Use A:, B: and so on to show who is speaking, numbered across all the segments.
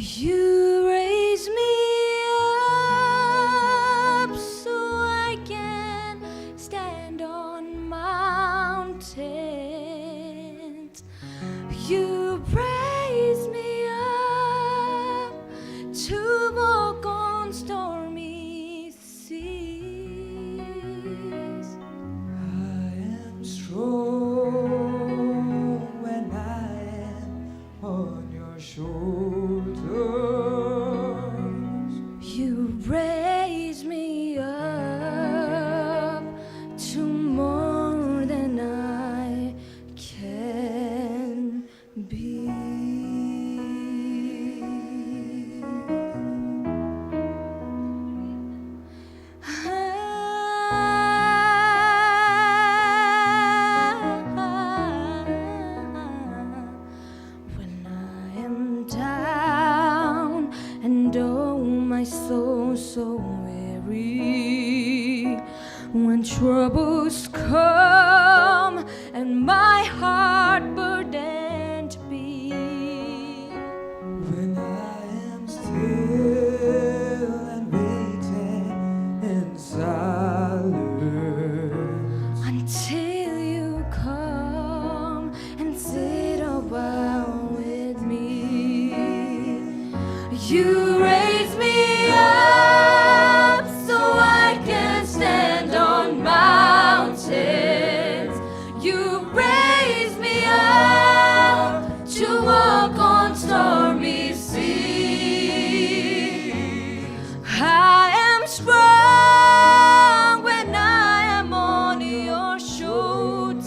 A: You raise me up so I can stand on mountains. You raise me up to walk on stormy seas.
B: I am strong when I am on your shoulders.
A: You raise me up to more than I can be. When I am down and oh my soul so weary, when troubles come and my heart burdened be,
B: When I am still and waiting in silence.
A: until you come and sit a while with me. You raise me up so I can stand on mountains. You raise me up to walk on stormy seas. I am strong when I am on your shoulders.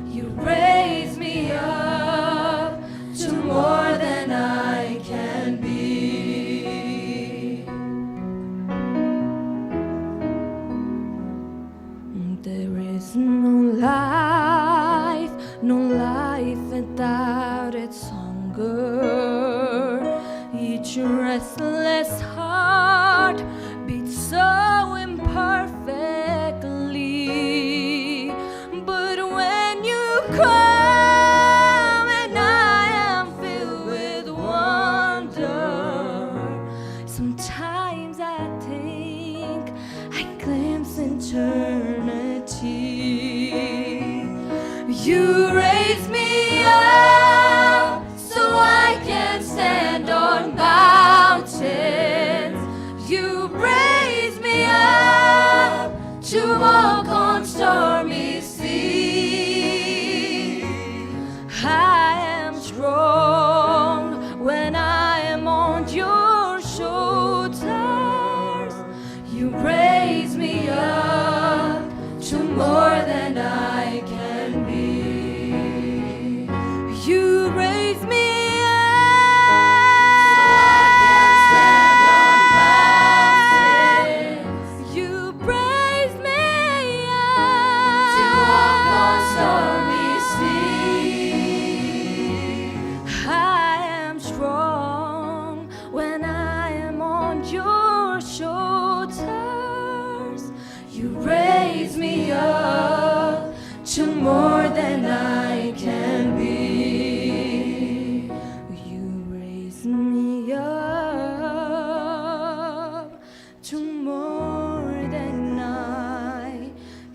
A: You raise me up to more than I can be. There is no life without its hunger. Each restless heart beats so imperfectly. But when you come and I am filled with wonder, sometimes I think I glimpse eternity. You raise me up so I can stand on mountains. You raise me up to walk on stormy seas. I am strong when I am on your shoulders. You raise me up to more than I can be. You raise me up. You raise me up to walk on stormy seas. I am strong when I am on your shoulders. You raise me up to more than I can be. You raise me up to more than I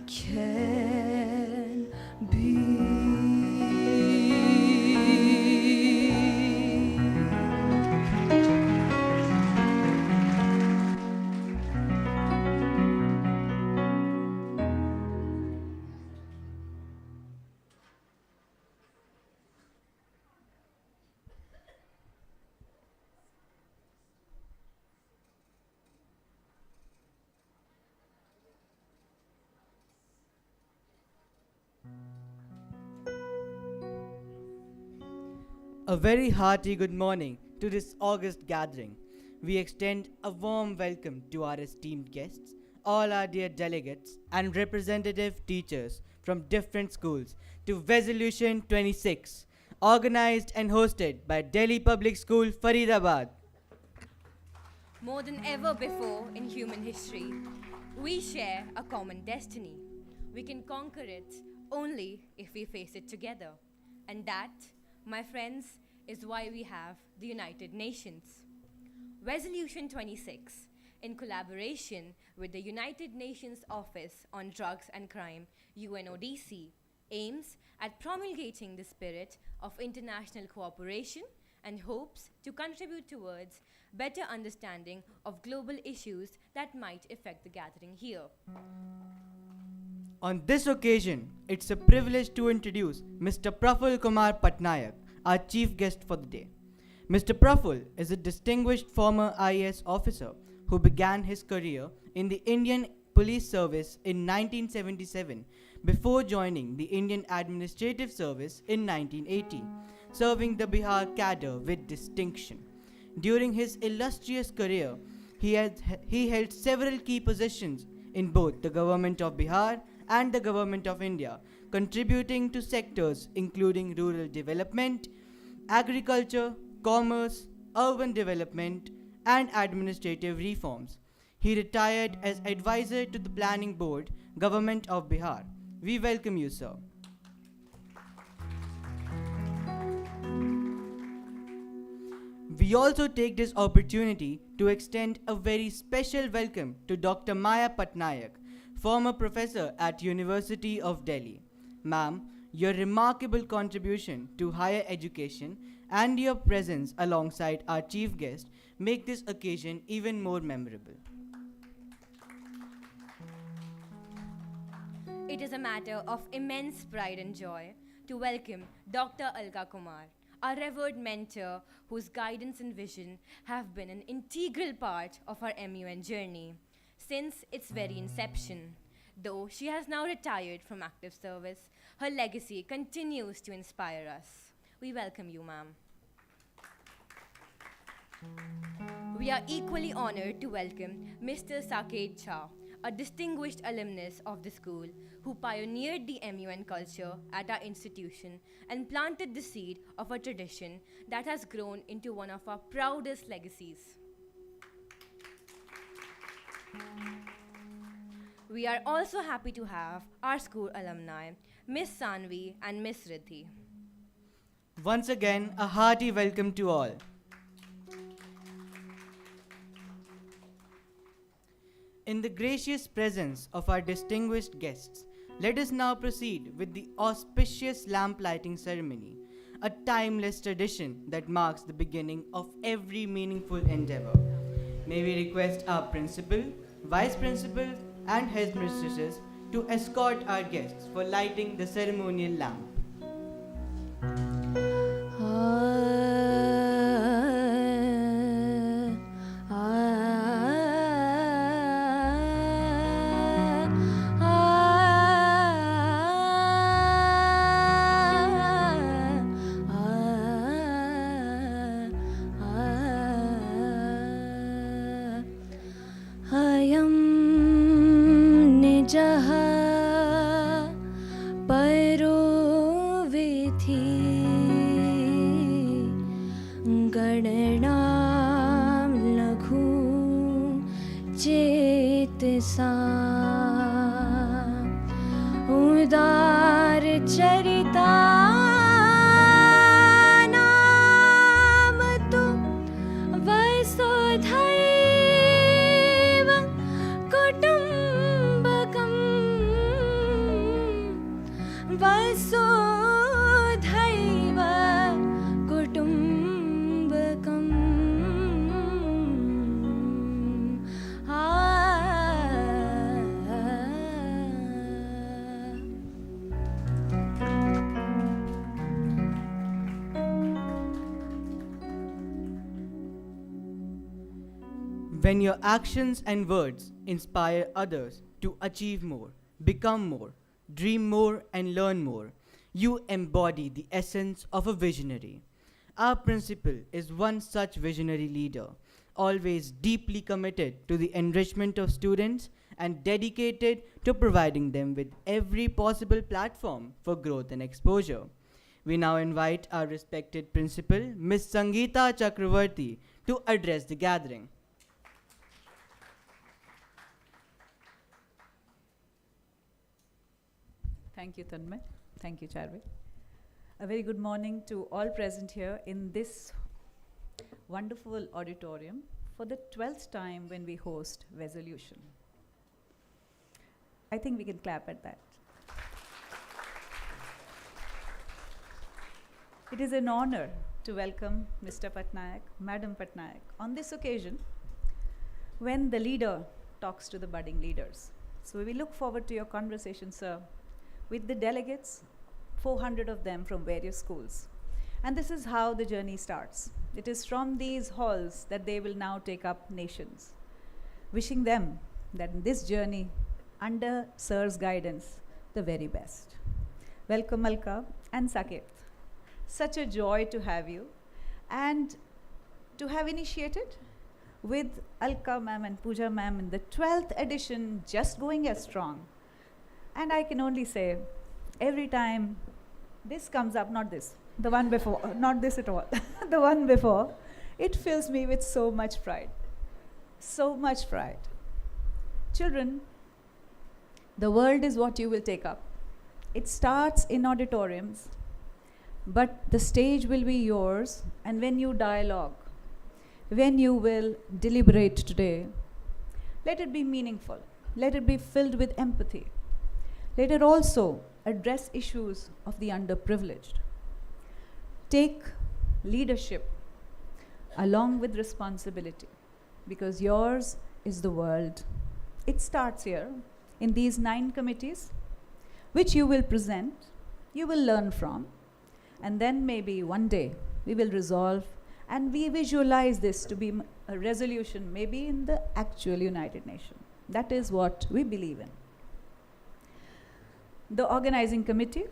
A: can be.
C: A very hearty good morning to this August gathering. We extend a warm welcome to our esteemed guests, all our dear delegates, and representative teachers from different schools to Visualising 26, organized and hosted by Delhi Public School, Faridabad.
D: More than ever before in human history, we share a common destiny. We can conquer it only if we face it together. And that, my friends, is why we have the United Nations. Resolution 26, in collaboration with the United Nations Office on Drugs and Crime, UNODC, aims at promulgating the spirit of international cooperation and hopes to contribute towards better understanding of global issues that might affect the gathering here.
C: On this occasion, it's a privilege to introduce Mr. Praful Kumar Patnaik, our chief guest for the day. Mr. Praful is a distinguished former IAS officer who began his career in the Indian Police Service in 1977 before joining the Indian Administrative Service in 1980, serving the Bihar cadre with distinction. During his illustrious career, he held several key positions in both the Government of Bihar and the Government of India, contributing to sectors including rural development, agriculture, commerce, urban development, and administrative reforms. He retired as advisor to the Planning Board, Government of Bihar. We welcome you, sir. We also take this opportunity to extend a very special welcome to Dr. Maya Patnaik, former professor at University of Delhi. Ma'am, your remarkable contribution to higher education and your presence alongside our chief guest make this occasion even more memorable.
D: It is a matter of immense pride and joy to welcome Dr. Alka Kumar, our revered mentor whose guidance and vision have been an integral part of our MUN journey since its very inception. Though she has now retired from active service, her legacy continues to inspire us. We welcome you, ma'am. We are equally honored to welcome Mr. Saket Jha, a distinguished alumnus of the school who pioneered the MUN culture at our institution and planted the seed of a tradition that has grown into one of our proudest legacies. We are also happy to have our school alumni, Miss Sanvi and Miss Riddhi.
C: Once again, a hearty welcome to all. In the gracious presence of our distinguished guests, let us now proceed with the auspicious lamp lighting ceremony, a timeless tradition that marks the beginning of every meaningful endeavor. May we request our principal, vice principal, and headmistresses to escort our guests for lighting the ceremonial lamp.
A: उदार चरिता नाम तु वसुधैव कुटुम्बकम् वसुधैव कुटुम्बकम्
C: When your actions and words inspire others to achieve more, become more, dream more, and learn more, you embody the essence of a visionary. Our principal is one such visionary leader, always deeply committed to the enrichment of students and dedicated to providing them with every possible platform for growth and exposure. We now invite our respected principal, Ms. Sangeeta Chakravarti, to address the gathering.
E: Thank you, Tanmay. Thank you, Charvi. A very good morning to all present here in this wonderful auditorium for the 12th time when we host Visualising. I think we can clap at that. It is an honor to welcome Mr. Patnaik, Madam Patnaik, on this occasion when the leader talks to the budding leaders. So we look forward to your conversation, sir, with the delegates, 400 of them from various schools. And this is how the journey starts. It is from these halls that they will now take up nations. Wishing them that in this journey, under Sir's guidance, the very best. Welcome, Alka and Saket. Such a joy to have you and to have initiated with Alka ma'am and Pooja ma'am in the 12th edition, just going as strong. And I can only say, every time this comes up, not this, the one before, not this at all, the one before, it fills me with so much pride. So much pride. Children, the world is what you will take up. It starts in auditoriums, but the stage will be yours, and when you dialogue, when you will deliberate today, let it be meaningful. Let it be filled with empathy. Let it also address issues of the underprivileged. Take leadership along with responsibility, because yours is the world. It starts here in these 9 committees, which you will present, you will learn from, and then maybe one day we will resolve and we visualize this to be a resolution maybe in the actual United Nations. That is what we believe in. The organizing committee,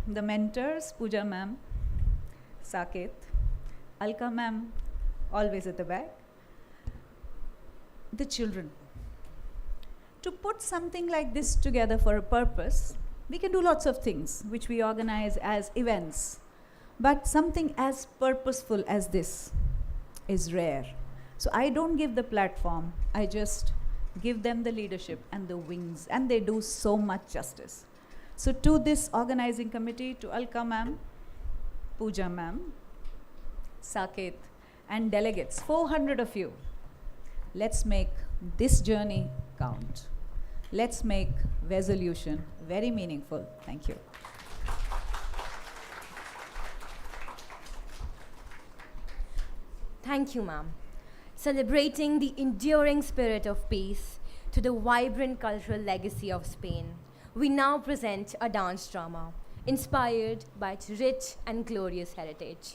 E: the mentors, Pooja ma'am, Saket, Alka ma'am, always at the back, the children. To put something like this together for a purpose, we can do lots of things which we organize as events, but something as purposeful as this is rare. So I don't give the platform, I just give them the leadership and the wings, and they do so much justice. So to this organizing committee, to Alka ma'am, Pooja ma'am, Saket, and delegates, 400 of you, let's make this journey count. Let's make Visualising very meaningful. Thank you.
D: Thank you, ma'am. Celebrating the enduring spirit of peace to the vibrant cultural legacy of Spain, we now present a dance drama inspired by its rich and glorious heritage.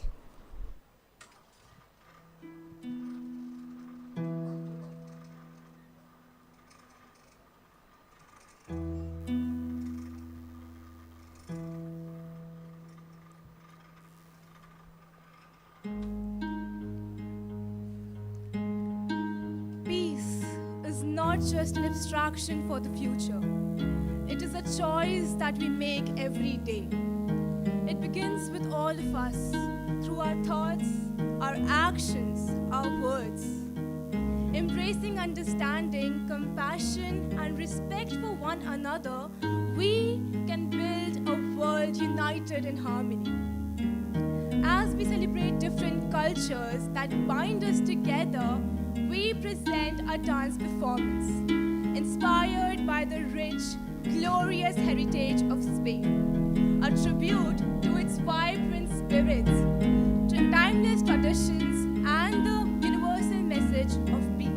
A: Peace is not just an abstraction for the future. It is a choice that we make every day. It begins with all of us, through our thoughts, our actions, our words. Embracing understanding, compassion, and respect for one another, we can build a world united in harmony. As we celebrate different cultures that bind us together, we present a dance performance inspired by the rich, glorious heritage of Spain, a tribute to its vibrant spirits, to timeless traditions, and the universal message of peace.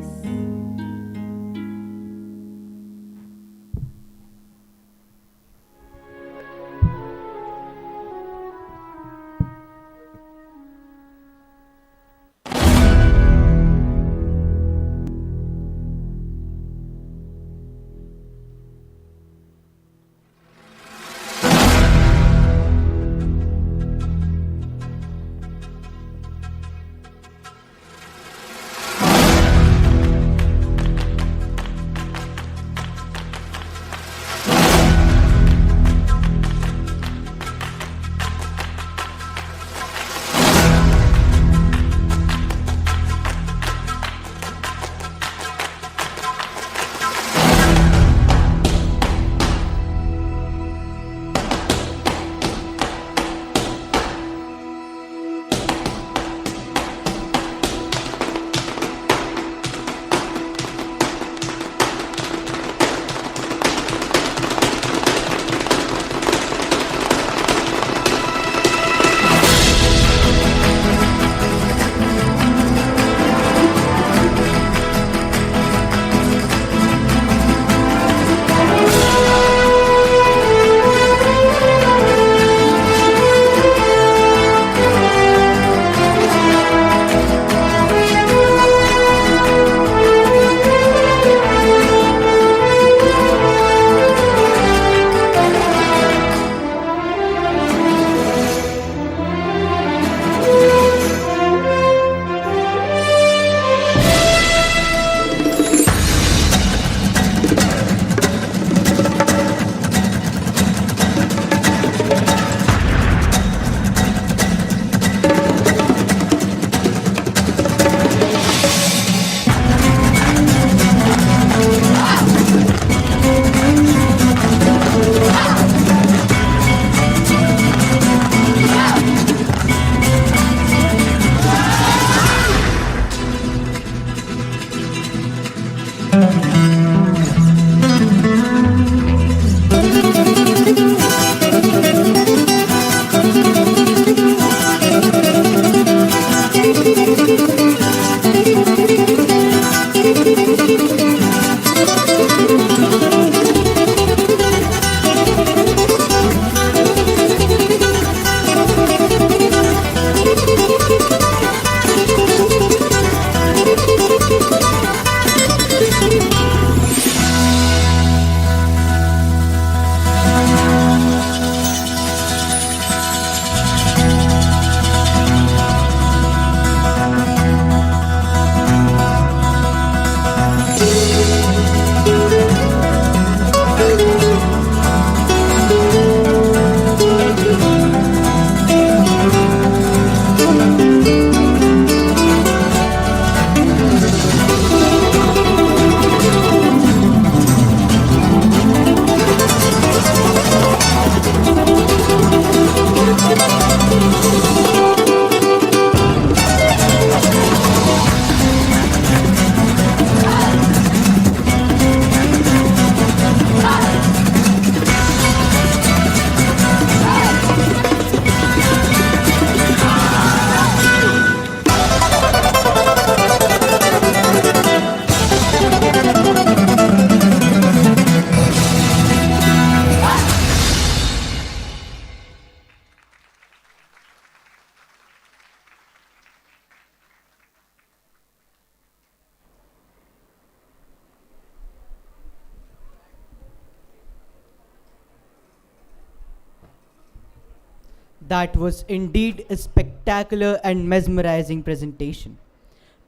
C: That was indeed a spectacular and mesmerizing presentation.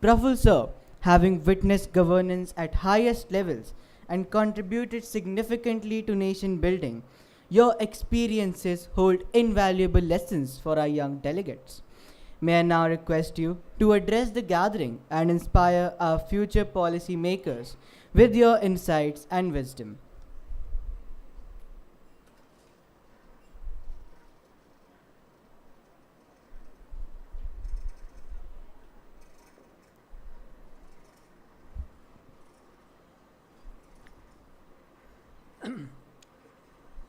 C: Praful sir, having witnessed governance at highest levels and contributed significantly to nation building, your experiences hold invaluable lessons for our young delegates. May I now request you to address the gathering and inspire our future policy makers with your insights and wisdom.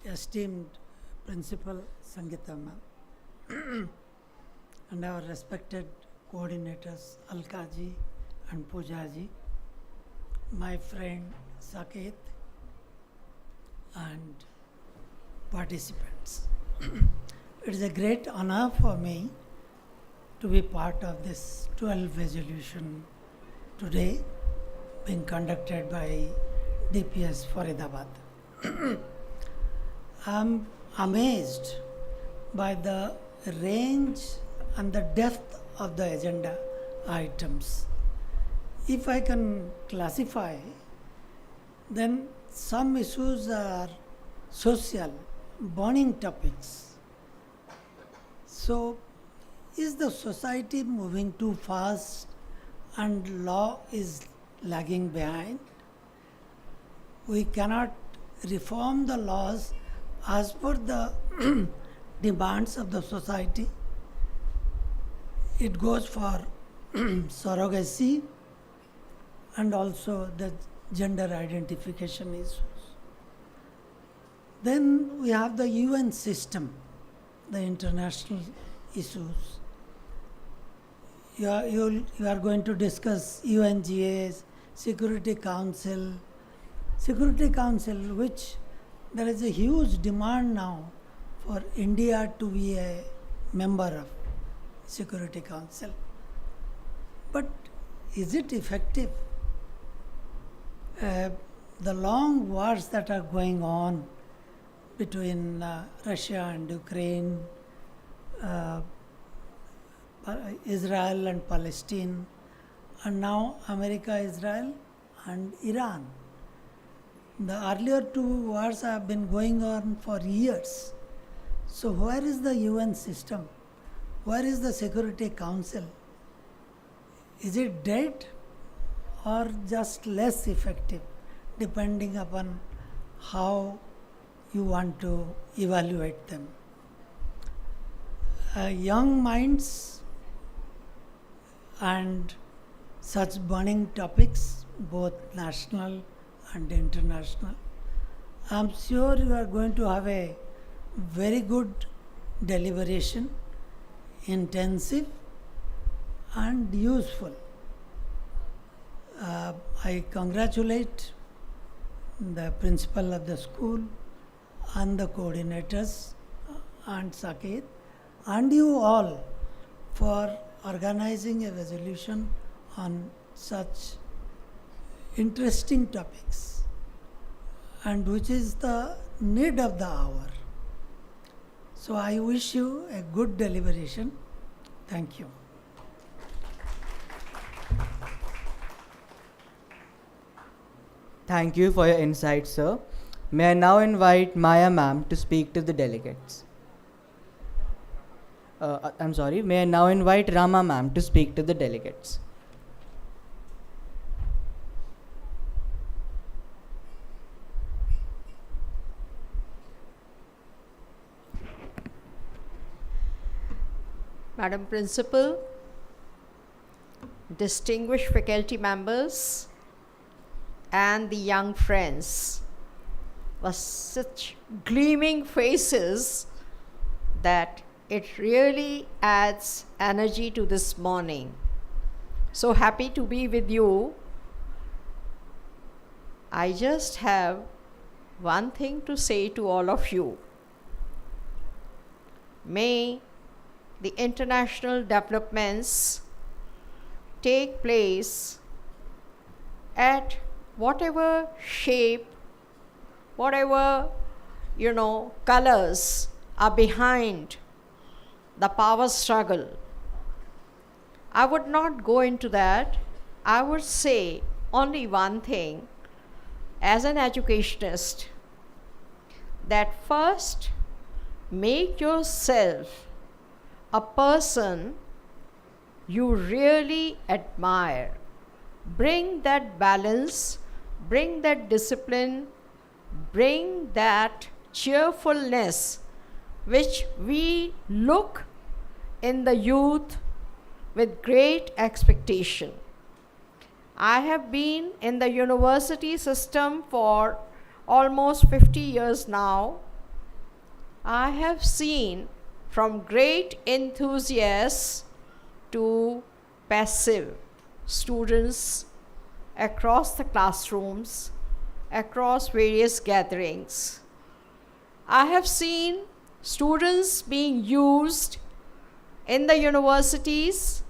F: Esteemed Principal Sangeeta ma'am and our respected coordinators Alkaji and Poojaji, my friend Saket and participants. It is a great honor for me to be part of this 12 resolution today being conducted by DPS Faridabad. I'm amazed by the range and the depth of the agenda items. If I can classify, then some issues are social, burning topics. So, is the society moving too fast and law is lagging behind? We cannot reform the laws as per the demands of the society. It goes for surrogacy and also the gender identification issues. Then we have the UN system, the international issues. You are going to discuss UNGAs, Security Council, which there is a huge demand now for India to be a member of Security Council. But is it effective? The long wars that are going on between Russia and Ukraine, Israel and Palestine, and now America, Israel, and Iran. The earlier two wars have been going on for years. So where is the UN system? Where is the Security Council? Is it dead or just less effective, depending upon how you want to evaluate them? Young minds and such burning topics, both national and international, I'm sure you are going to have a very good deliberation, intensive and useful. I congratulate the principal of the school and the coordinators and Saket and you all for organizing a resolution on such interesting topics and which is the need of the hour. So I wish you a good deliberation. Thank you.
C: Thank you for your insights, sir. May I now invite Maya ma'am to speak to the delegates. May I now invite Rama ma'am to speak to the delegates.
G: Madam Principal, distinguished faculty members, and the young friends were such gleaming faces that it really adds energy to this morning. So happy to be with you. I just have one thing to say to all of you. May the international developments take place at whatever shape, whatever colors are behind the power struggle. I would not go into that. I would say only one thing as an educationist, that first make yourself a person you really admire. Bring that balance, bring that discipline, bring that cheerfulness which we look in the youth with great expectation. I have been in the university system for almost 50 years now. I have seen from great enthusiasts to passive students across the classrooms, across various gatherings. I have seen students being used in the universities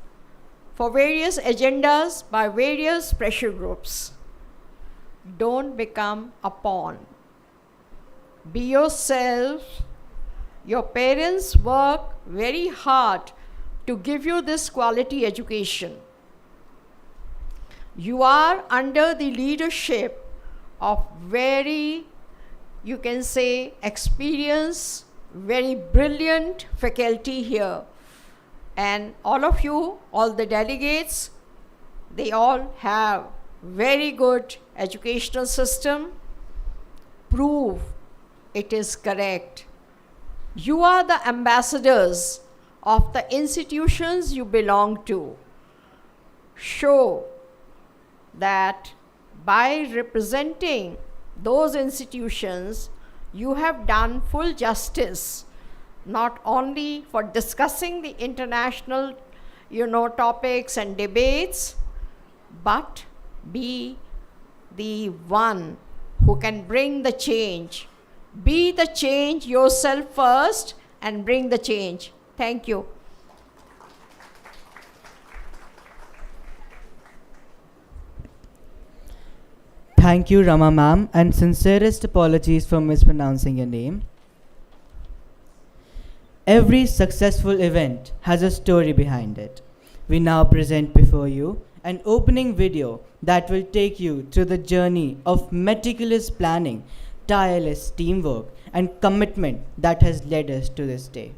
G: for various agendas by various pressure groups. Don't become a pawn. Be yourself. Your parents work very hard to give you this quality education. You are under the leadership of very, you can say, experienced, very brilliant faculty here. And all of you, all the delegates, they all have very good educational system. Prove it is correct. You are the ambassadors of the institutions you belong to. Show that by representing those institutions, you have done full justice, not only for discussing the international, topics and debates, but be the one who can bring the change. Be the change yourself first and bring the change. Thank you.
C: Thank you, Rama ma'am, and sincerest apologies for mispronouncing your name. Every successful event has a story behind it. We now present before you an opening video that will take you through the journey of meticulous planning, tireless teamwork, and commitment that has led us to this day.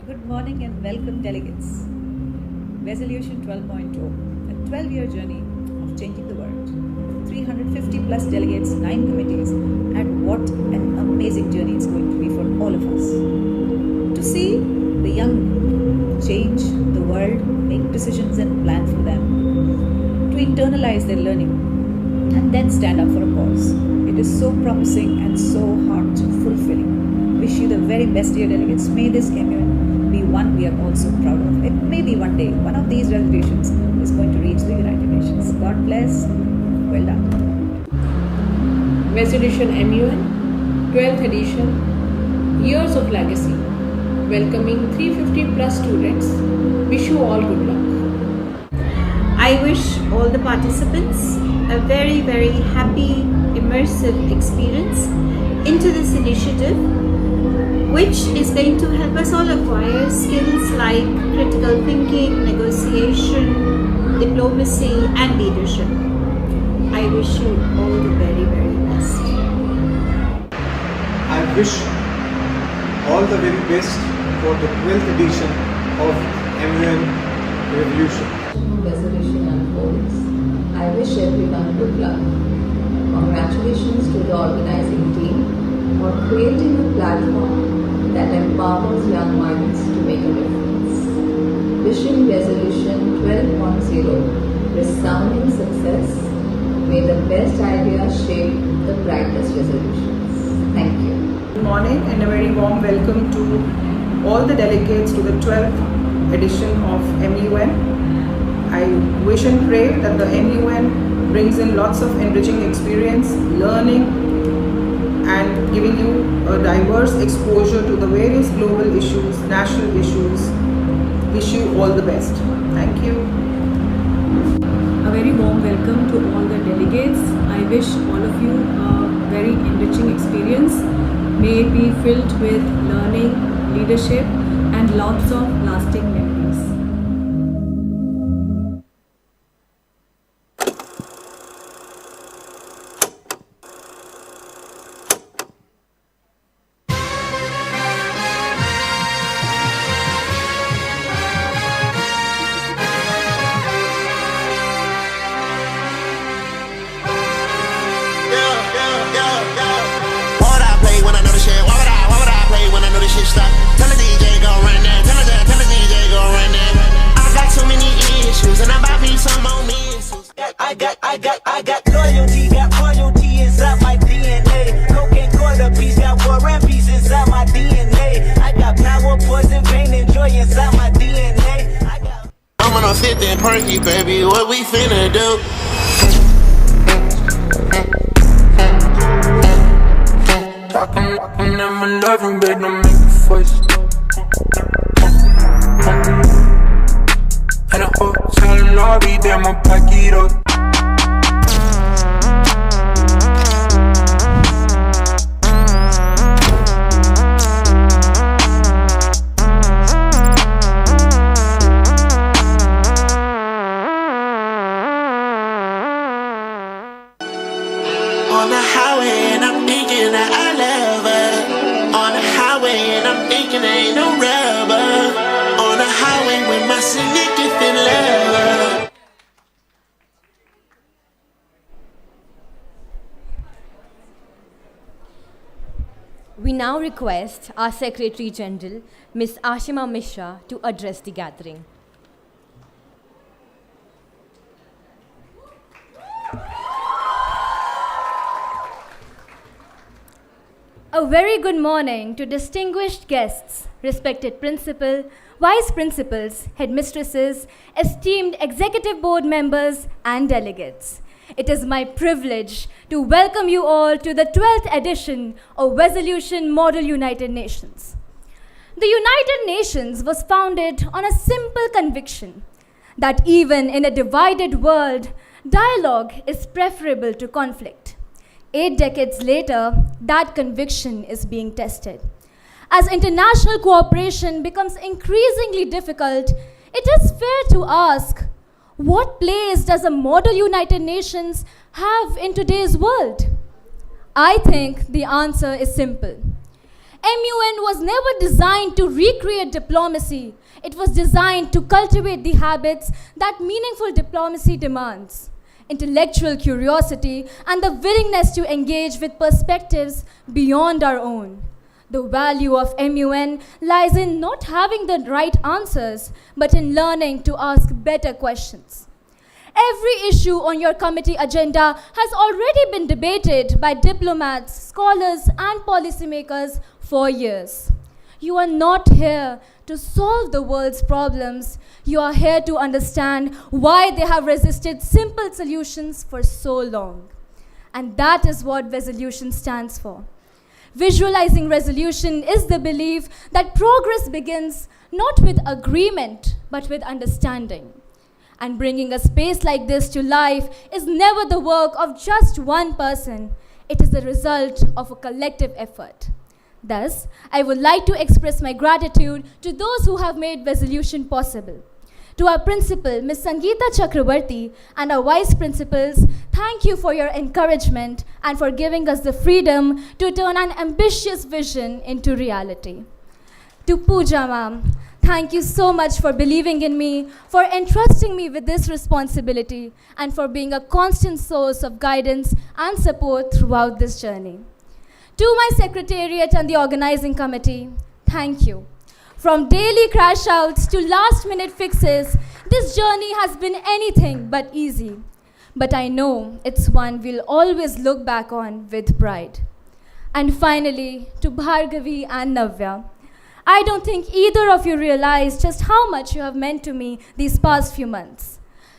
E: Good morning and welcome, delegates. Resolution 12.0, a 12-year journey of changing the world. 350 plus delegates, 9 committees, and what an amazing journey it's going to be for all of us. To see the young change the world, make decisions and plan for them, to internalize their learning, and then stand up for a cause. It is so promising and so heart fulfilling. Wish you the very best, dear delegates. May this MUN be one we are also proud of. It may be one day one of these resolutions is going to reach the United Nations. God bless. Well done.
H: Resolution MUN, 12th edition, Years of Legacy, welcoming 350 plus students. Wish you all good luck.
I: I wish all the participants a very, very happy, immersive experience into this initiative, which is going to help us all acquire skills like critical thinking, negotiation, diplomacy, and leadership. I wish you all the very, very best.
J: I wish all the very best for the 12th edition of MUN Revolution.
K: Resolution unfolds. I wish everyone good luck. Congratulations to the organizing team for creating a platform that empowers young minds to make a difference. Wishing Resolution 12.0 resounding success. May the best ideas shape the brightest resolutions. Thank you.
L: Good morning and a very warm welcome to all the delegates to the 12th edition of MUN. I wish and pray that the MUN brings in lots of enriching experience, learning, and giving you a diverse exposure to the various global issues, national issues. Wish you all the best. Thank you.
M: A
H: A very warm welcome to all the delegates. I wish all of you a very enriching experience. May it be filled with learning, leadership, and lots of lasting memories.
M: I got loyalty, got royalty inside my DNA. Cocaine quarter piece, got war and peace inside my DNA. I got power, poison, pain, and joy inside my DNA.
N: I'm on a 50 and perky, baby, what we finna do? Talking in my living bed, don't make a fuss. In a hotel lobby, then I'ma pack it up. On the highway and I'm thinking that I love her. On the highway and I'm thinking there ain't no rubber. On the highway with my significant lover.
D: We now request our Secretary General, Ms. Ashima Mishra, to address the gathering.
O: A very good morning to distinguished guests, respected principal, vice principals, headmistresses, esteemed executive board members, and delegates. It is my privilege to welcome you all to the 12th edition of Resolution Model United Nations. The United Nations was founded on a simple conviction that even in a divided world, dialogue is preferable to conflict. 8 decades later, that conviction is being tested. As international cooperation becomes increasingly difficult, it is fair to ask, what place does a model United Nations have in today's world? I think the answer is simple. MUN was never designed to recreate diplomacy. It was designed to cultivate the habits that meaningful diplomacy demands. Intellectual curiosity, and the willingness to engage with perspectives beyond our own. The value of MUN lies in not having the right answers, but in learning to ask better questions. Every issue on your committee agenda has already been debated by diplomats, scholars, and policymakers for years. You are not here to solve the world's problems. You are here to understand why they have resisted simple solutions for so long. And that is what resolution stands for. Visualizing resolution is the belief that progress begins not with agreement, but with understanding. And bringing a space like this to life is never the work of just one person. It is the result of a collective effort. Thus, I would like to express my gratitude to those who have made resolution possible. To our principal, Ms. Sangeeta Chakrabarti, and our vice principals, thank you for your encouragement and for giving us the freedom to turn an ambitious vision into reality. To Pooja ma'am, thank you so much for believing in me, for entrusting me with this responsibility, and for being a constant source of guidance and support throughout this journey. To my secretariat and the organizing committee, thank you. From daily crash outs to last minute fixes, this journey has been anything but easy. But I know it's one we'll always look back on with pride. And finally, to Bhargavi and Navya, I don't think either of you realize just how much you have meant to me these past few months.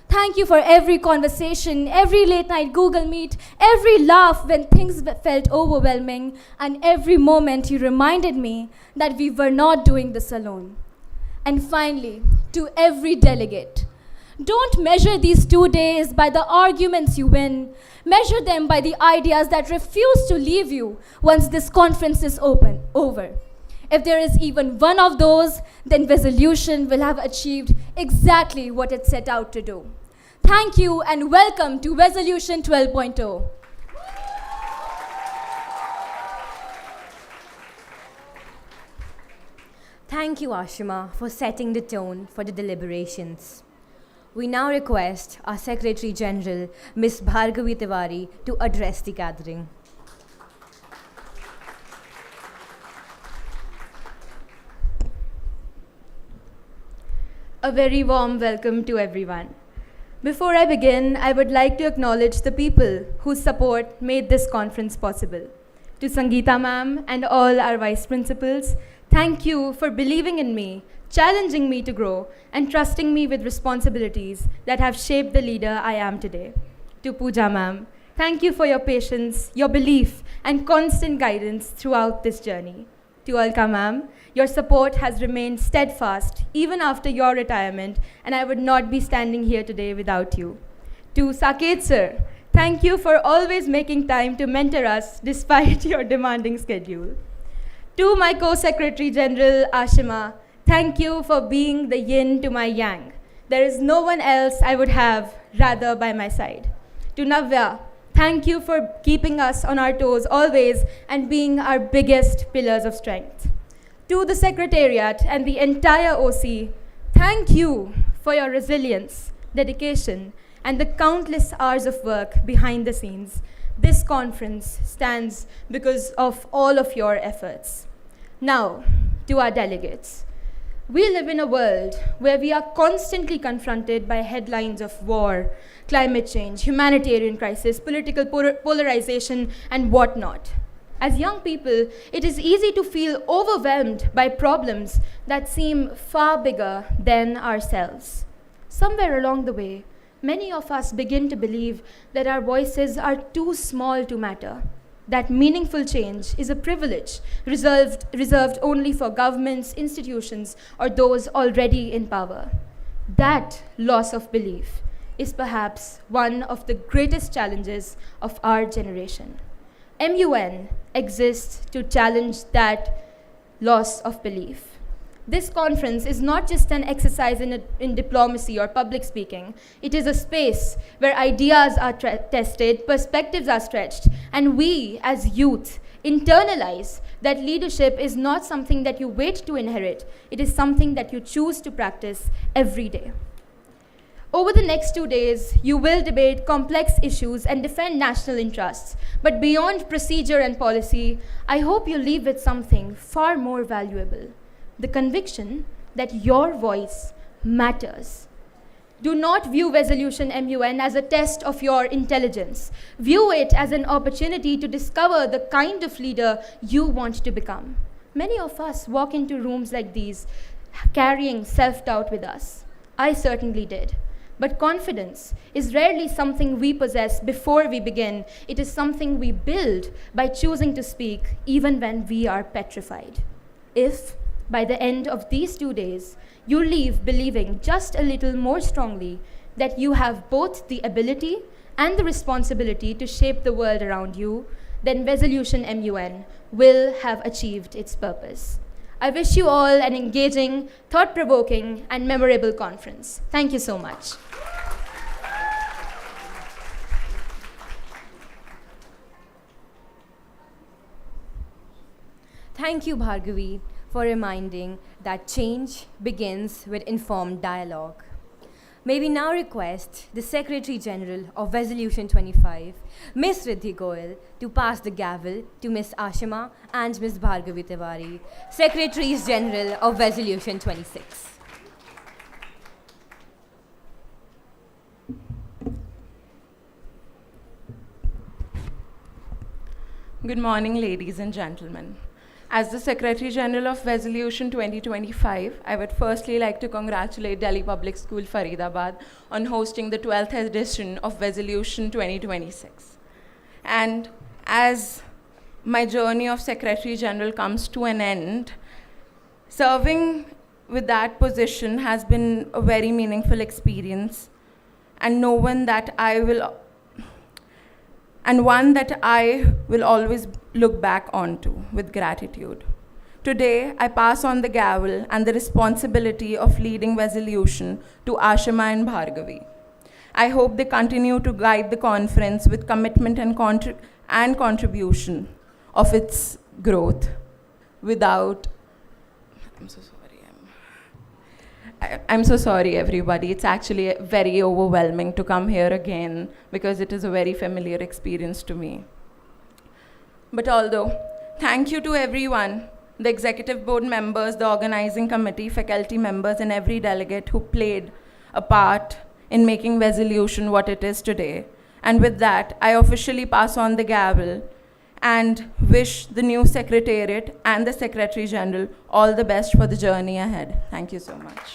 O: Thank you for every conversation, every late night Google Meet, every laugh when things felt overwhelming, and every moment you reminded me that we were not doing this alone. And finally, to every delegate, Don't measure these 2 days by the arguments you win. Measure them by the ideas that refuse to leave you once this conference is over. If there is even one of those, then Visualising will have achieved exactly what it set out to do. Thank you and welcome to Visualising 12.0.
D: Thank you, Ashima, for setting the tone for the deliberations. We now request our Secretary General, Ms. Bhargavi Tiwari, to address the gathering.
P: A very warm welcome to everyone. Before I begin, I would like to acknowledge the people whose support made this conference possible. To Sangeeta ma'am and all our vice principals, thank you for believing in me, challenging me to grow, and trusting me with responsibilities that have shaped the leader I am today. To Pooja ma'am, thank you for your patience, your belief, and constant guidance throughout this journey. To Alka ma'am, your support has remained steadfast even after your retirement, and I would not be standing here today without you. To Saket sir, thank you for always making time to mentor us despite your demanding schedule. To my Co-Secretary General Ashima, thank you for being the yin to my yang. There is no one else I would have rather by my side. To Navya, thank you for keeping us on our toes always and being our biggest pillars of strength. To the Secretariat and the entire OC, thank you for your resilience, dedication, and the countless hours of work behind the scenes. This conference stands because of all of your efforts. Now, to our delegates. We live in a world where we are constantly confronted by headlines of war, climate change, humanitarian crisis, political polarization, and whatnot. As young people, it is easy to feel overwhelmed by problems that seem far bigger than ourselves. Somewhere along the way, many of us begin to believe that our voices are too small to matter, that meaningful change is a privilege reserved only for governments, institutions, or those already in power. That loss of belief is perhaps one of the greatest challenges of our generation. MUN exists to challenge that loss of belief. This conference is not just an exercise in diplomacy or public speaking. It is a space where ideas are tested, perspectives are stretched, and we as youth internalize that leadership is not something that you wait to inherit. It is something that you choose to practice every day. Over the next 2 days, you will debate complex issues and defend national interests. But beyond procedure and policy, I hope you leave with something far more valuable: the conviction that your voice matters. Do not view Visualising MUN as a test of your intelligence. View it as an opportunity to discover the kind of leader you want to become. Many of us walk into rooms like these carrying self-doubt with us. I certainly did. But confidence is rarely something we possess before we begin. It is something we build by choosing to speak even when we are petrified. If, by the end of these 2 days, you leave believing just a little more strongly that you have both the ability and the responsibility to shape the world around you, then Visualising MUN will have achieved its purpose. I wish you all an engaging, thought-provoking, and memorable conference. Thank you so much.
D: Thank you, Bhargavi, for reminding that change begins with informed dialogue. May we now request the Secretary General of Visualising 25, Ms. Riddhi Goyal, to pass the gavel to Ms. Ashima and Ms. Bhargavi Tiwari, Secretaries General of Visualising 26.
Q: Good morning, ladies and gentlemen. As the Secretary General of Visualising 2025, I would firstly like to congratulate Delhi Public School Faridabad on hosting the 12th edition of Visualising 2026. And as my journey of Secretary General comes to an end, serving with that position has been a very meaningful experience, and one that I will always look back onto with gratitude. Today, I pass on the gavel and the responsibility of leading Resolution to Ashima and Bhargavi. I hope they continue to guide the conference with commitment and contribution of its growth without... I'm so sorry, everybody. It's actually very overwhelming to come here again because it is a very familiar experience to me. But thank you to everyone, the executive board members, the organizing committee, faculty members, and every delegate who played a part in making Resolution what it is today. And with that, I officially pass on the gavel and wish the new Secretariat and the Secretary General all the best for the journey ahead. Thank you so much. Thank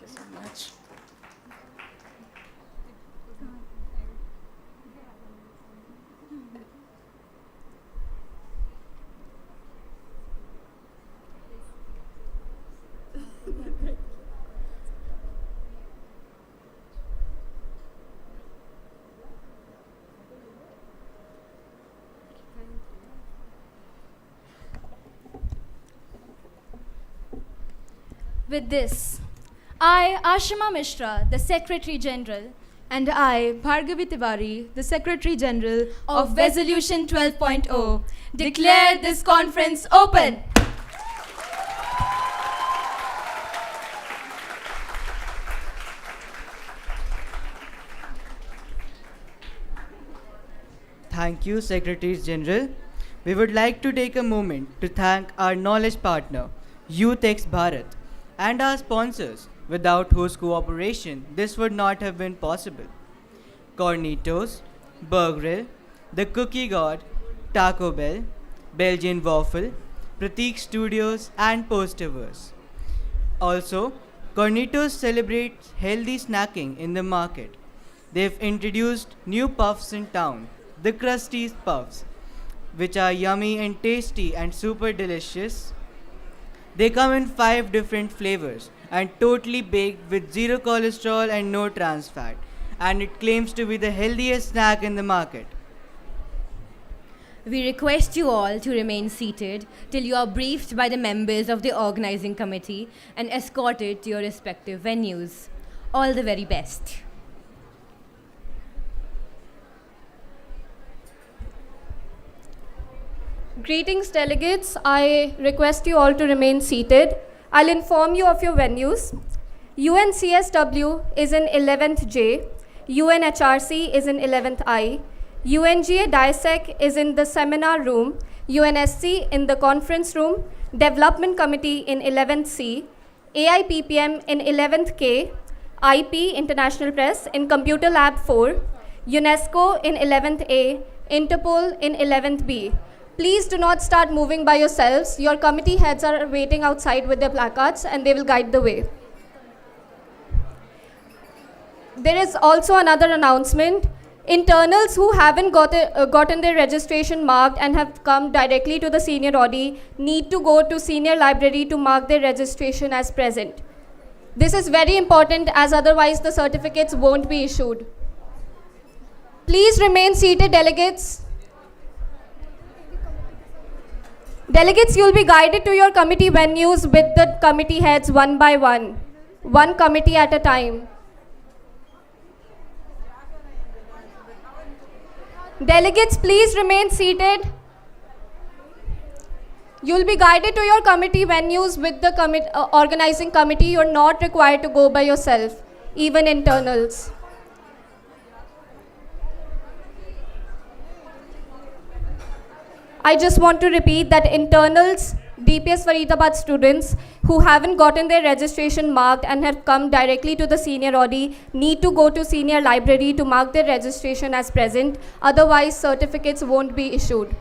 Q: you so much.
O: With this, I, Ashima Mishra, the Secretary General,
P: and I, Bhargavi Tiwari, the Secretary General
O: of Resolution 12.0, declare this conference open.
C: Thank you, Secretaries General. We would like to take a moment to thank our knowledge partner, Youth X Bharat, and our sponsors, without whose cooperation this would not have been possible. Cornitos, Burgrill, The Cookie God, Taco Bell, Belgian Waffle, Pratik Studios, and Posterverse. Also, Cornitos celebrates healthy snacking in the market. They've introduced new puffs in town, the Krusty's Puffs, which are yummy and tasty and super delicious. They come in 5 different flavors and totally baked with 0 cholesterol and no trans fat, and it claims to be the healthiest snack in the market.
D: We request you all to remain seated till you are briefed by the members of the organizing committee and escorted to your respective venues. All the very best.
P: Greetings, delegates. I request you all to remain seated. I'll inform you of your venues. UNCSW is in 11th J, UNHRC is in 11th I, UNGA DISEC is in the seminar room, UNSC in the conference room, Development Committee in 11th C, AIPPM in 11th K, IP International Press in Computer Lab 4, UNESCO in 11th A, Interpol in 11th B. Please do not start moving by yourselves. Your committee heads are waiting outside with their placards and they will guide the way. There is also another announcement. Internals who haven't gotten their registration marked and have come directly to the senior Audi need to go to senior library to mark their registration as present. This is very important as otherwise the certificates won't be issued. Please remain seated, delegates. Delegates, you'll be guided to your committee venues with the committee heads one by one committee at a time. Delegates, please remain seated. You'll be guided to your committee venues with the organizing committee. You're not required to go by yourself, even internals. I just want to repeat that internals, DPS Faridabad students who haven't gotten their registration marked and have come directly to the senior Audi need to go to senior library to mark their registration as present, otherwise certificates won't be issued.